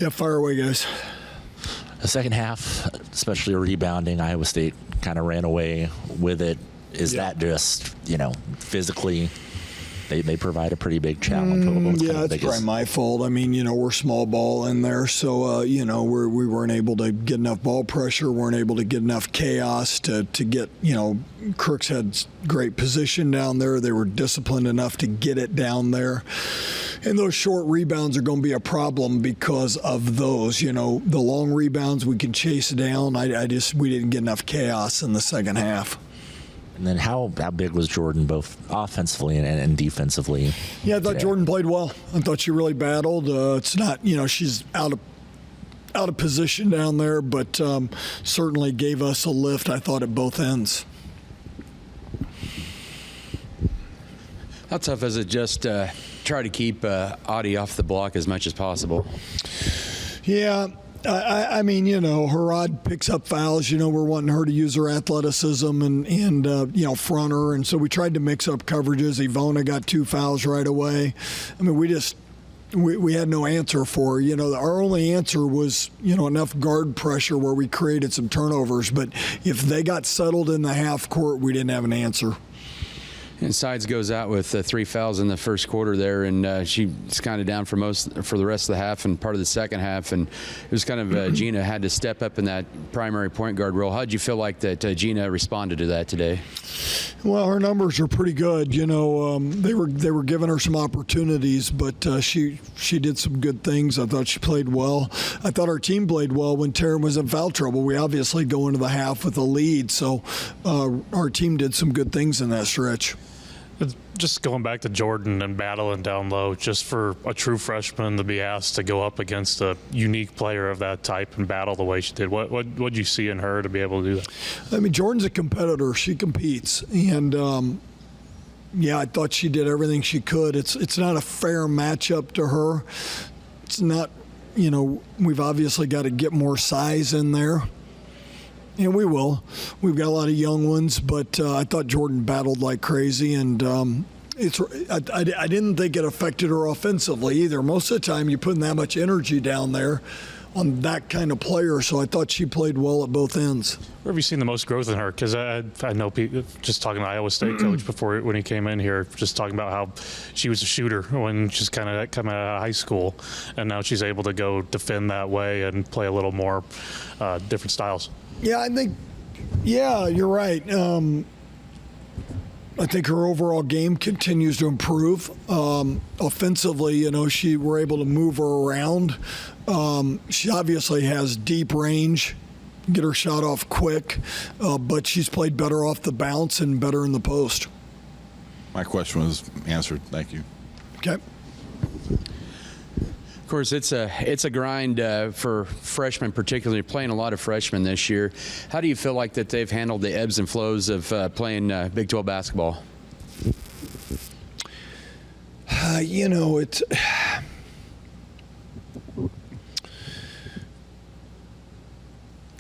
Yeah, fire away, guys. The second half, especially rebounding, Iowa State kind of ran away with it. Is that just, physically, they provide a pretty big challenge? Yeah, it's probably my fault. I mean, we're small ball in there, so, we weren't able to get enough ball pressure, weren't able to get enough chaos to get, Crooks had great position down there. They were disciplined enough to get it down there. And those short rebounds are going to be a problem because of those. The long rebounds we can chase down. We didn't get enough chaos in the second half. And then how big was Jordan both offensively and defensively? Yeah, I thought today? Jordan played well. I thought she really battled. It's not, she's out of position down there, but certainly gave us a lift, I thought, at both ends. How tough is it just try to keep Audie off the block as much as possible? Yeah. I mean, Herod picks up fouls. We're wanting her to use her athleticism and front her. And so we tried to mix up coverages. Ivona got 2 fouls right away. I mean, we had no answer for her. Our only answer was, enough guard pressure where we created some turnovers. But if they got settled in the half court, we didn't have an answer. And Sides goes out with 3 fouls in the first quarter there, and she's kind of down for the rest of the half and part of the second half. And it was kind of Gina had to step up in that primary point guard role. How did you feel like that Gina responded to that today? Well, her numbers are pretty good. They were giving her some opportunities, but she did some good things. I thought she played well. I thought our team played well when Taryn was in foul trouble. We obviously go into the half with a lead, so our team did some good things in that stretch. Just going back to Jordan and battling down low, just for a true freshman to be asked to go up against a unique player of that type and battle the way she did. What'd you see in her to be able to do that? I mean, Jordan's a competitor. She competes. And, I thought she did everything she could. It's not a fair matchup to her. It's not, we've obviously got to get more size in there. And we will. We've got a lot of young ones, but I thought Jordan battled like crazy, and I didn't think it affected her offensively either. Most of the time, you're putting that much energy down there on that kind of player, so I thought she played well at both ends. Where have you seen the most growth in her? Because I know people, just talking to Iowa State coach when he came in here, just talking about how she was a shooter when she's kind of coming out of high school, and now she's able to go defend that way and play a little more different styles. Yeah, I think, you're right. I think her overall game continues to improve. Offensively, we're able to move her around. She obviously has deep range, get her shot off quick, but she's played better off the bounce and better in the post. My question was answered. Thank you. Okay. Of course, it's a grind for freshmen, particularly playing a lot of freshmen this year. How do you feel like that they've handled the ebbs and flows of playing Big 12 basketball?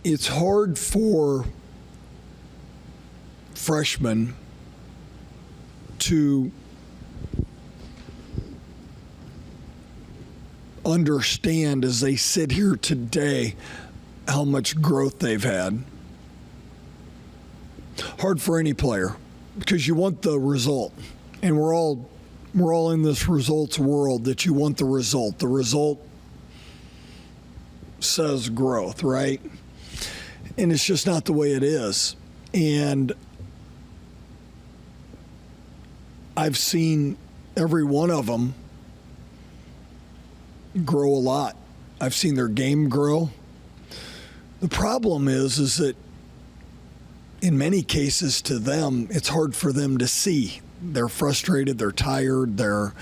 It's hard for freshmen to understand as they sit here today how much growth they've had. Hard for any player because you want the result, and we're all in this results world that you want the result. The result says growth, right? And it's just not the way it is. And I've seen every one of them grow a lot. I've seen their game grow. The problem is that in many cases to them, it's hard for them to see. They're frustrated, they're tired, they're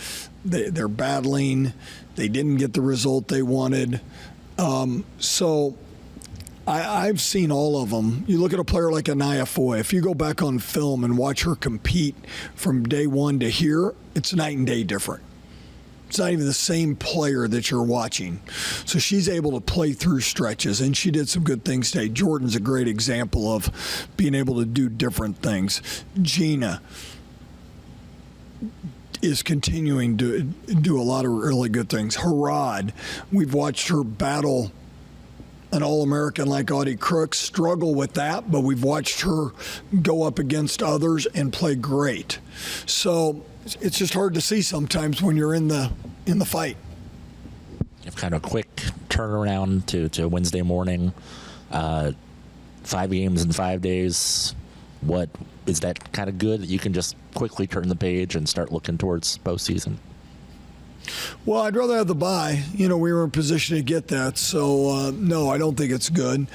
battling, they didn't get the result they wanted. So I've seen all of them. You look at a player like Anaya Foy, if you go back on film and watch her compete from day one to here, it's night and day different. It's not even the same player that you're watching. So she's able to play through stretches, and she did some good things today. Jordan's a great example of being able to do different things. Gina, is continuing to do a lot of really good things. Harrod, we've watched her battle an All-American like Audie Crooks, struggle with that, but we've watched her go up against others and play great. So it's just hard to see sometimes when you're in the fight. You have kind of a quick turnaround to Wednesday morning. 5 games in 5 days. What is that kind of good that you can just quickly turn the page and start looking towards postseason? Well, I'd rather have the bye. We were in position to get that. So, no, I don't think it's good.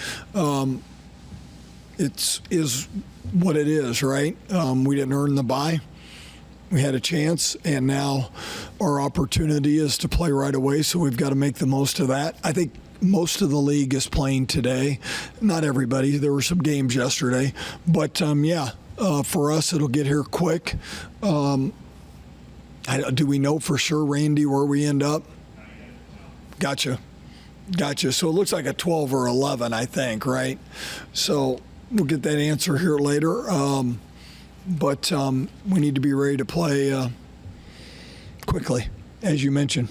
It is what it is, right? We didn't earn the bye. We had a chance, and now our opportunity is to play right away, so we've got to make the most of that. I think most of the league is playing today. Not everybody. There were some games yesterday. But, for us, it'll get here quick. Do we know for sure, Randy, where we end up? Gotcha. So it looks like a 12 or 11, I think, right? So we'll get that answer here later. But we need to be ready to play quickly, as you mentioned.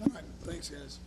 All right. Thanks, guys.